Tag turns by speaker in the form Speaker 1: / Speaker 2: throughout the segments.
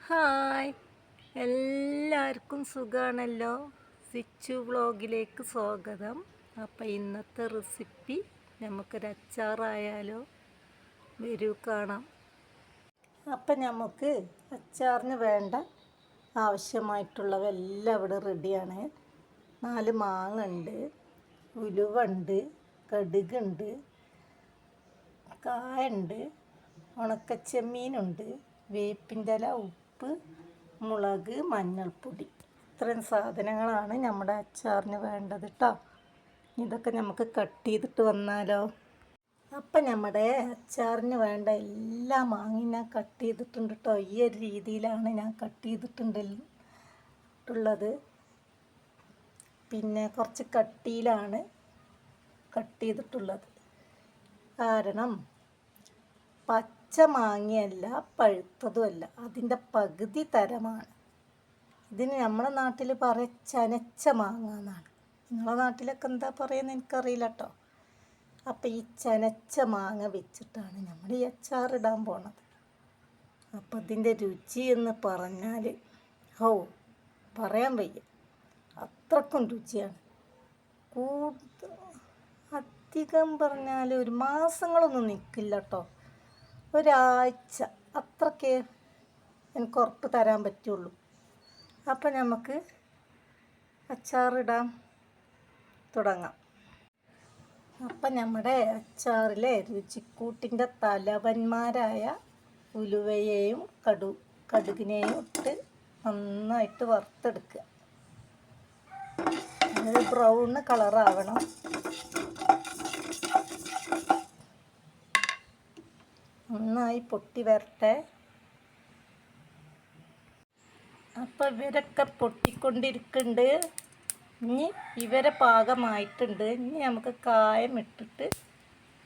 Speaker 1: Hi, എല്ലാവർക്കും സുഖമാണല്ലോ. സിച്ചു വ്ളോഗിലേക്ക് സ്വാഗതം. അപ്പം ഇന്നത്തെ റെസിപ്പി നമുക്കൊരു അച്ചാറായാലോ? വരൂ കാണാം. അപ്പം നമുക്ക് അച്ചാറിന് വേണ്ട ആവശ്യമായിട്ടുള്ളവെല്ലാം ഇവിടെ റെഡിയാണ്. 4 മാങ്ങ ഉണ്ട്, ഉലുവുണ്ട്, കടുകുണ്ട്, കായുണ്ട്, ഉണക്കച്ചെമ്മീനുണ്ട്, വേപ്പിൻ്റെ ഇല, ഉപ്പ്, മുളക്, മഞ്ഞൾപ്പൊടി. ഇത്രയും സാധനങ്ങളാണ് നമ്മുടെ അച്ചാറിന് വേണ്ടത് കേട്ടോ. ഇതൊക്കെ നമുക്ക് കട്ട് ചെയ്തിട്ട് വന്നാലോ? അപ്പം നമ്മുടെ അച്ചാറിന് വേണ്ട എല്ലാ മാങ്ങയും ഞാൻ കട്ട് ചെയ്തിട്ടുണ്ട് കേട്ടോ. ഈ ഒരു രീതിയിലാണ് ഞാൻ കട്ട് ചെയ്തിട്ടുള്ളത്. പിന്നെ കുറച്ച് കട്ടിയിലാണ് കട്ട് ചെയ്തിട്ടുള്ളത്. കാരണം പച്ച മാങ്ങയല്ല, പഴുത്തതുമല്ല, അതിൻ്റെ പകുതി തരമാണ്. ഇതിന് നമ്മുടെ നാട്ടിൽ പറയും ചനച്ച മാങ്ങ എന്നാണ്. നിങ്ങളുടെ നാട്ടിലൊക്കെ എന്താ പറയുന്നത് എനിക്കറിയില്ല കേട്ടോ. അപ്പം ഈ ചനച്ച മാങ്ങ വെച്ചിട്ടാണ് നമ്മൾ ഈ അച്ചാറിടാൻ പോണത്. അപ്പം ഇതിൻ്റെ രുചി എന്ന് പറഞ്ഞാൽ പറയാൻ വയ്യ, അത്രക്കും രുചിയാണ്. അധികം പറഞ്ഞാൽ ഒരു മാസങ്ങളൊന്നും നിൽക്കില്ല കേട്ടോ. ഒരാഴ്ച അത്രക്കേ എനിക്ക് ഉറപ്പ് തരാൻ പറ്റുള്ളൂ. അപ്പം നമുക്ക് അച്ചാറിടാൻ തുടങ്ങാം. അപ്പം നമ്മുടെ അച്ചാറിലെ രുചിക്കൂട്ടിൻ്റെ തലവന്മാരായ ഉലുവയെയും കടുകിനെയും ഇട്ട് നന്നായിട്ട് വറുത്തെടുക്കുക. ഒരു ബ്രൗൺ കളറാവണം. നന്നായി പൊട്ടി വരട്ടെ. അപ്പം ഇവരൊക്കെ പൊട്ടിക്കൊണ്ടിരിക്കുന്നുണ്ട്. ഇനി ഇവരെ പാകമായിട്ടുണ്ട്. ഇനി നമുക്ക് കായം ഇട്ടിട്ട്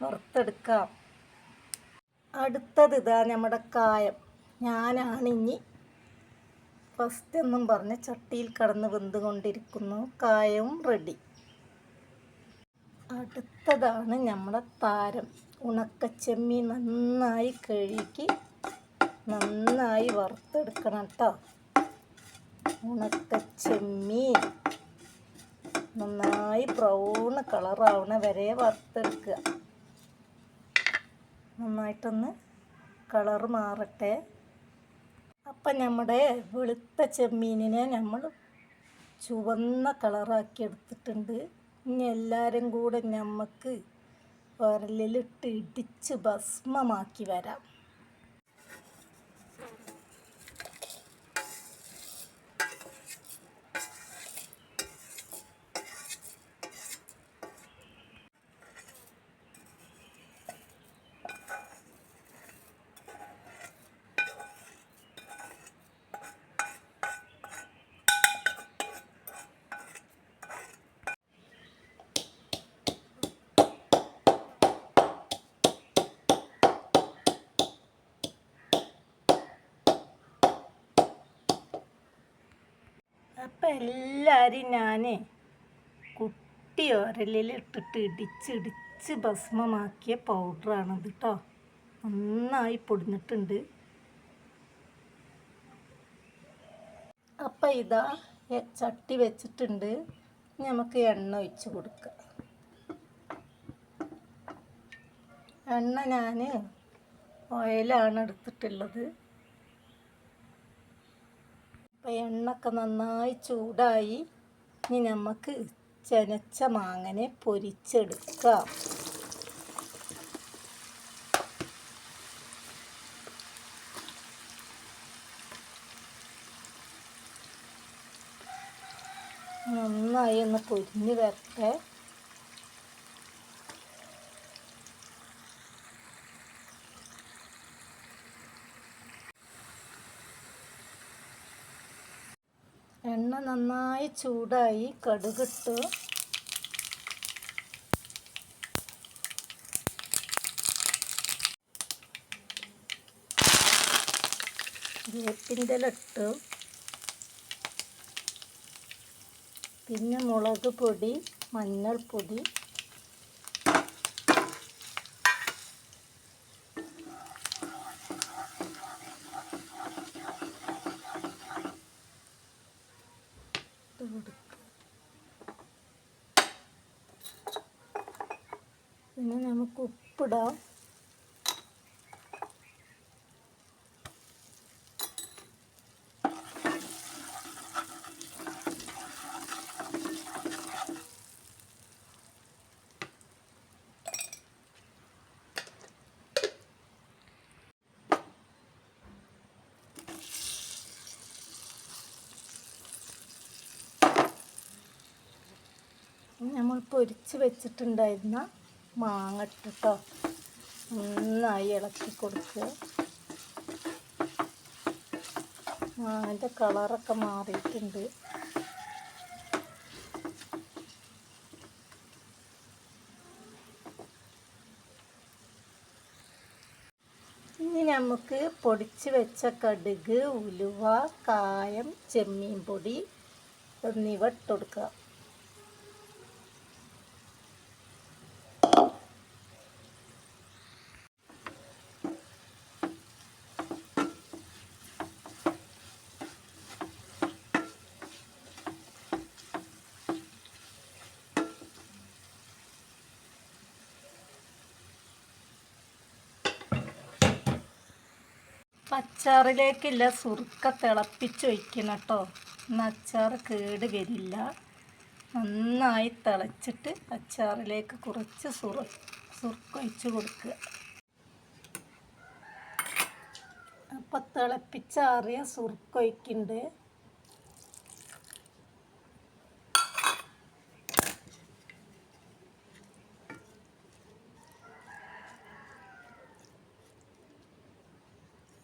Speaker 1: വറുത്തെടുക്കാം. അടുത്തത് ഇതാ നമ്മുടെ കായം. ഞാനാണ് ഇനി ഫസ്റ്റ് എന്നും പറഞ്ഞ് ചട്ടിയിൽ കടന്ന് വെന്തുകൊണ്ടിരിക്കുന്നു. കായവും റെഡി. അടുത്തതാണ് നമ്മുടെ താരം, ഉണക്കച്ചെമ്മീൻ. നന്നായി കഴുകി നന്നായി വറുത്തെടുക്കണം കേട്ടോ. ഉണക്കച്ചെമ്മീൻ നന്നായി ബ്രൗൺ കളറാവണ വരെ വറുത്തെടുക്കുക. നന്നായിട്ടൊന്ന് കളറ് മാറട്ടെ. അപ്പം നമ്മുടെ വെളുത്ത ചെമ്മീനിനെ നമ്മൾ ചുവന്ന കളറാക്കി എടുത്തിട്ടുണ്ട്. ഇനി എല്ലാവരും കൂടെ നമുക്ക് ഉരലിലിട്ട് ഇടിച്ച് ഭസ്മമാക്കി വരാം. അപ്പം എല്ലാവരും ഞാൻ കുട്ടി ഉരലിലിട്ടിട്ട് ഇടിച്ച് ഭസ്മമാക്കിയ പൗഡറാണിത് കേട്ടോ. നന്നായി പൊടിഞ്ഞിട്ടുണ്ട്. അപ്പം ഇതാ ചട്ടി വെച്ചിട്ടുണ്ട്. നമുക്ക് എണ്ണ ഒഴിച്ച് കൊടുക്കാം. എണ്ണ ഞാൻ ഓയിലാണ് എടുത്തിട്ടുള്ളത്. അപ്പം എണ്ണയൊക്കെ നന്നായി ചൂടായി. ഇനി നമുക്ക് ചനച്ച മാങ്ങനെ പൊരിച്ചെടുക്കാം. നന്നായി ഒന്ന് പൊരിഞ്ഞ് വരട്ടെ. എണ്ണ നന്നായി ചൂടായി. കടുകിട്ടു. വേപ്പിൻ്റെ ഇല ഇട്ടു. പിന്നെ മുളക് പൊടി, മഞ്ഞൾപ്പൊടി, പിന്നെ നമുക്ക് ഉപ്പിടാം. നമ്മൾ പൊരിച്ച് വെച്ചിട്ടുണ്ടായിരുന്ന മാങ്ങ ഇട്ടിട്ടോ നന്നായി ഇളക്കി കൊടുക്കുക. മാങ്ങൻ്റെ കളറൊക്കെ മാറിയിട്ടുണ്ട്. ഇനി നമുക്ക് പൊടിച്ച് വെച്ച കടുക്, ഉലുവ, കായം, ചെമ്മീൻ പൊടി എന്നിവ ഇട്ടുകൊടുക്കുക. അച്ചാറിലേക്കില്ല സുർക്ക തിളപ്പിച്ചൊഴിക്കണം കേട്ടോ. എന്നാൽ അച്ചാർ കേട് വരില്ല. നന്നായി തിളച്ചിട്ട് അച്ചാറിലേക്ക് കുറച്ച് സുർക്ക ഒഴിച്ച് കൊടുക്കുക. അപ്പം തിളപ്പിച്ചാറിയ സുർക്ക ഒഴിക്കുന്നുണ്ട്.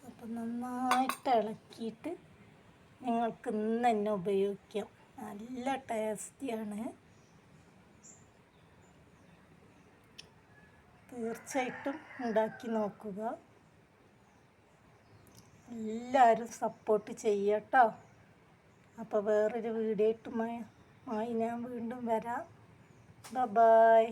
Speaker 1: അപ്പം നന്നായിട്ട് ഇളക്കിയിട്ട് നിങ്ങൾക്ക് ഇന്ന് തന്നെ ഉപയോഗിക്കാം. നല്ല ടേസ്റ്റിയാണ്. തീർച്ചയായിട്ടും ഉണ്ടാക്കി നോക്കുക. എല്ലാവരും സപ്പോർട്ട് ചെയ്യട്ടോ. അപ്പോൾ വേറൊരു വീഡിയോ ആയിട്ട് ഞാൻ വീണ്ടും വരാം. ബൈ.